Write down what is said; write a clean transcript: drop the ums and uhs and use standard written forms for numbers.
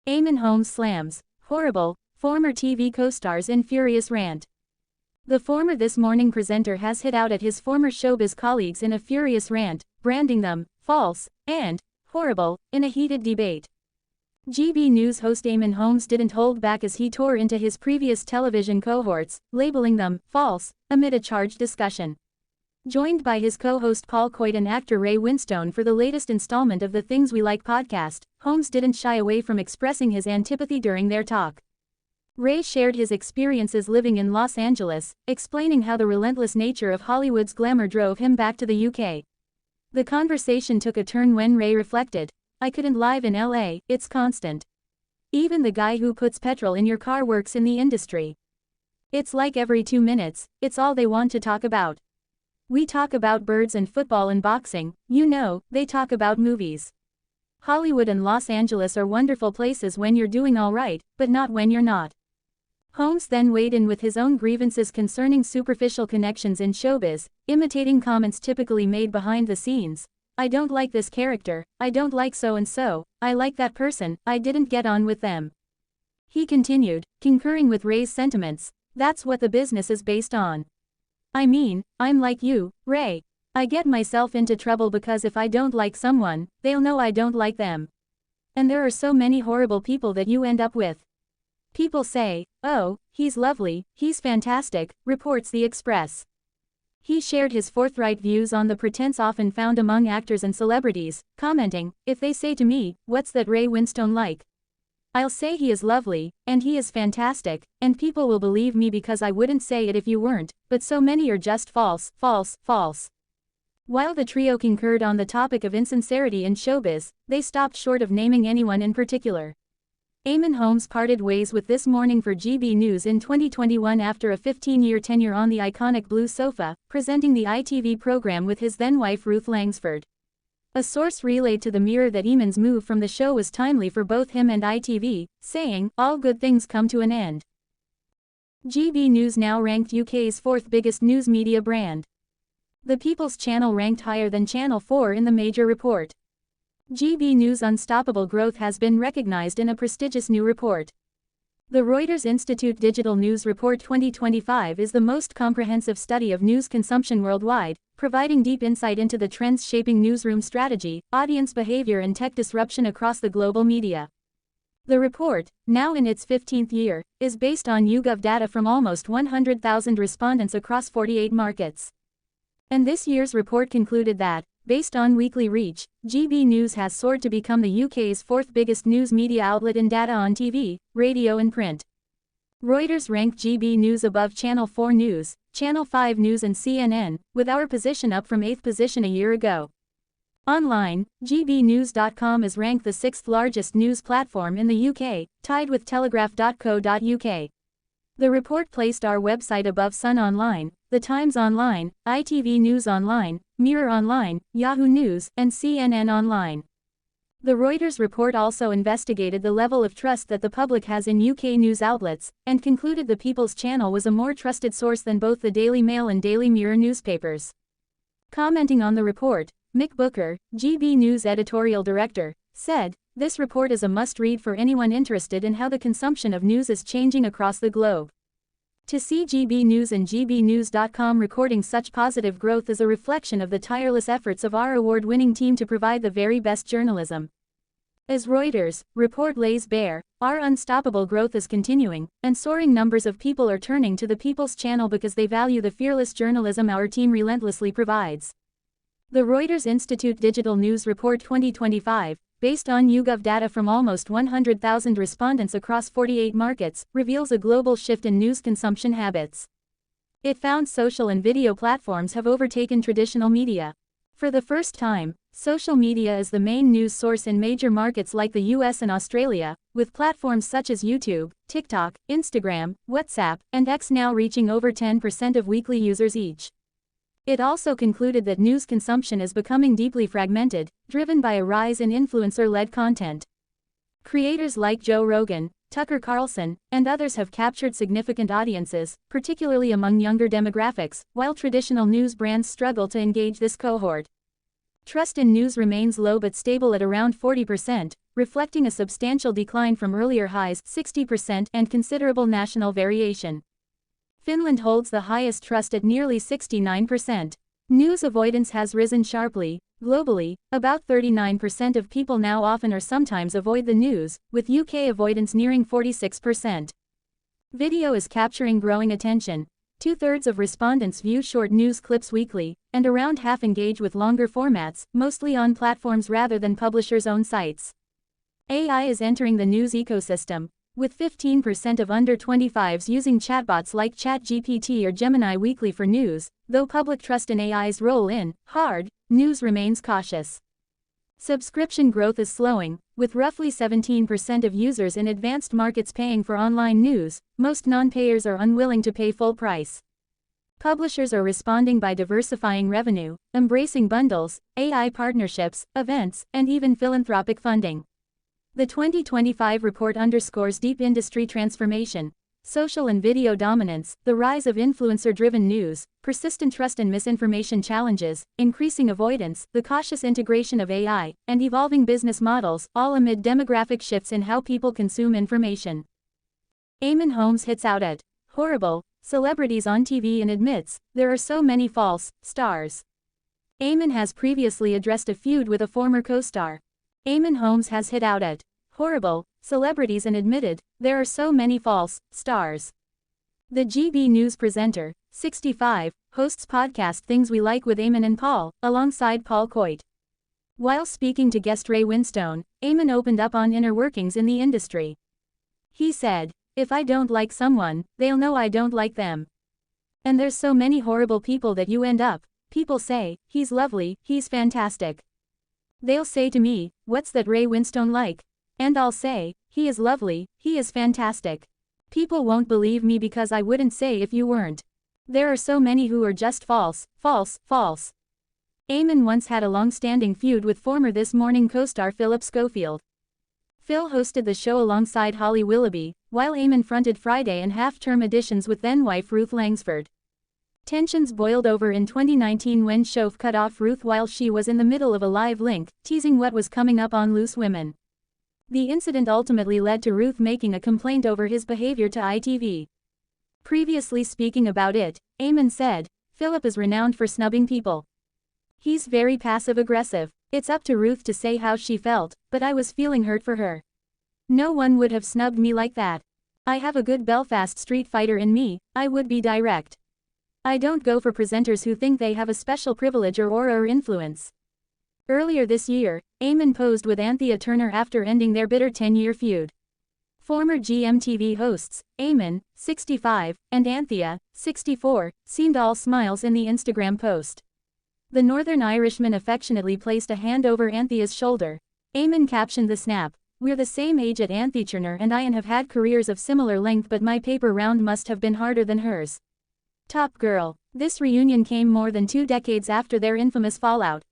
Eamonn Holmes slams horrible former TV co-stars in furious rant. The former This Morning presenter has hit out at his former showbiz colleagues in a furious rant, branding them false and horrible in a heated debate. GB News host Eamonn Holmes didn't hold back as he tore into his previous television cohorts, labeling them false amid a charged discussion. Joined by his co-host Paul Coyte and actor Ray Winstone for the latest installment of the Things We Like podcast, Holmes didn't shy away from expressing his antipathy during their talk. Ray shared his experiences living in Los Angeles, explaining how the relentless nature of Hollywood's glamour drove him back to the UK. The conversation took a turn when Ray reflected, "I couldn't live in LA, it's constant. Even the guy who puts petrol in your car works in the industry. It's like every 2 minutes, it's all they want to talk about. We talk about birds and football and boxing, they talk about movies. Hollywood and Los Angeles are wonderful places when you're doing all right, but not when you're not." Holmes then weighed in with his own grievances concerning superficial connections in showbiz, imitating comments typically made behind the scenes. "I don't like this character, I don't like so-and-so, I like that person, I didn't get on with them." He continued, concurring with Ray's sentiments, "That's what the business is based on. I mean, I'm like you, Ray. I get myself into trouble because if I don't like someone, they'll know I don't like them. And there are so many horrible people that you end up with. People say, 'Oh, he's lovely, he's fantastic,'" reports The Express. He shared his forthright views on the pretense often found among actors and celebrities, commenting, "If they say to me, 'What's that Ray Winstone like?' I'll say he is lovely, and he is fantastic, and people will believe me because I wouldn't say it if you weren't, but so many are just false, false, false." While the trio concurred on the topic of insincerity in showbiz, they stopped short of naming anyone in particular. Eamonn Holmes parted ways with This Morning for GB News in 2021 after a 15-year tenure on the iconic blue sofa, presenting the ITV program with his then-wife Ruth Langsford. A source relayed to the Mirror that Eamonn's move from the show was timely for both him and ITV, saying, "All good things come to an end." GB News now ranked UK's fourth biggest news media brand. The People's Channel ranked higher than Channel 4 in the major report. GB News' unstoppable growth has been recognized in a prestigious new report. The Reuters Institute Digital News Report 2025 is the most comprehensive study of news consumption worldwide, providing deep insight into the trends shaping newsroom strategy, audience behavior and tech disruption across the global media. The report, now in its 15th year, is based on YouGov data from almost 100,000 respondents across 48 markets. And this year's report concluded that, based on weekly reach, GB News has soared to become the UK's fourth biggest news media outlet in data on TV, radio and print. Reuters ranked GB News above Channel 4 News, Channel 5 News and CNN, with our position up from 8th position a year ago. Online, gbnews.com is ranked the 6th largest news platform in the UK, tied with telegraph.co.uk. The report placed our website above Sun Online, The Times Online, ITV News Online, Mirror Online, Yahoo News, and CNN Online. The Reuters report also investigated the level of trust that the public has in UK news outlets, and concluded the People's Channel was a more trusted source than both the Daily Mail and Daily Mirror newspapers. Commenting on the report, Mick Booker, GB News editorial director, said, "This report is a must-read for anyone interested in how the consumption of news is changing across the globe. To see GB News and gbnews.com recording such positive growth is a reflection of the tireless efforts of our award-winning team to provide the very best journalism." As Reuters' report lays bare, our unstoppable growth is continuing, and soaring numbers of people are turning to the People's Channel because they value the fearless journalism our team relentlessly provides. The Reuters Institute Digital News Report 2025, based on YouGov data from almost 100,000 respondents across 48 markets, reveals a global shift in news consumption habits. It found social and video platforms have overtaken traditional media. For the first time, social media is the main news source in major markets like the US and Australia, with platforms such as YouTube, TikTok, Instagram, WhatsApp, and X now reaching over 10% of weekly users each. It also concluded that news consumption is becoming deeply fragmented, driven by a rise in influencer-led content. Creators like Joe Rogan, Tucker Carlson, and others have captured significant audiences, particularly among younger demographics, while traditional news brands struggle to engage this cohort. Trust in news remains low but stable at around 40%, reflecting a substantial decline from earlier highs 60% and considerable national variation. Finland holds the highest trust at nearly 69%. News avoidance has risen sharply. Globally, about 39% of people now often or sometimes avoid the news, with UK avoidance nearing 46%. Video is capturing growing attention. 2/3 of respondents view short news clips weekly, and around half engage with longer formats, mostly on platforms rather than publishers' own sites. AI is entering the news ecosystem, with 15% of under 25s using chatbots like ChatGPT or Gemini weekly for news, though public trust in AI's role in hard news remains cautious. Subscription growth is slowing, with roughly 17% of users in advanced markets paying for online news. Most non-payers are unwilling to pay full price. Publishers are responding by diversifying revenue, embracing bundles, AI partnerships, events, and even philanthropic funding. The 2025 report underscores deep industry transformation, social and video dominance, the rise of influencer-driven news, persistent trust and misinformation challenges, increasing avoidance, the cautious integration of AI, and evolving business models, all amid demographic shifts in how people consume information. Eamonn Holmes hits out at horrible celebrities on TV and admits, there are so many false stars. Eamonn has previously addressed a feud with a former co-star. Eamonn Holmes has hit out at horrible celebrities and admitted, there are so many false stars. The GB News presenter, 65, hosts podcast Things We Like with Eamonn and Paul, alongside Paul Coyte. While speaking to guest Ray Winstone, Eamonn opened up on inner workings in the industry. He said, if I don't like someone, they'll know I don't like them. And there's so many horrible people that you end up, people say, he's lovely, he's fantastic. They'll say to me, what's that Ray Winstone like? And I'll say, he is lovely, he is fantastic. People won't believe me because I wouldn't say if you weren't. There are so many who are just false, false, false. Eamonn once had a long-standing feud with former This Morning co-star Philip Schofield. Phil hosted the show alongside Holly Willoughby, while Eamonn fronted Friday and half-term editions with then-wife Ruth Langsford. Tensions boiled over in 2019 when Schof cut off Ruth while she was in the middle of a live link, teasing what was coming up on Loose Women. The incident ultimately led to Ruth making a complaint over his behavior to ITV. Previously speaking about it, Eamonn said, Philip is renowned for snubbing people. He's very passive-aggressive. It's up to Ruth to say how she felt, but I was feeling hurt for her. No one would have snubbed me like that. I have a good Belfast street fighter in me, I would be direct. I don't go for presenters who think they have a special privilege or aura or influence. Earlier this year, Eamonn posed with Anthea Turner after ending their bitter 10-year feud. Former GMTV hosts, Eamonn, 65, and Anthea, 64, seemed all smiles in the Instagram post. The Northern Irishman affectionately placed a hand over Anthea's shoulder. Eamonn captioned the snap, we're the same age at Anthea Turner and I have had careers of similar length but my paper round must have been harder than hers. Top girl. This reunion came more than 2 decades after their infamous fallout.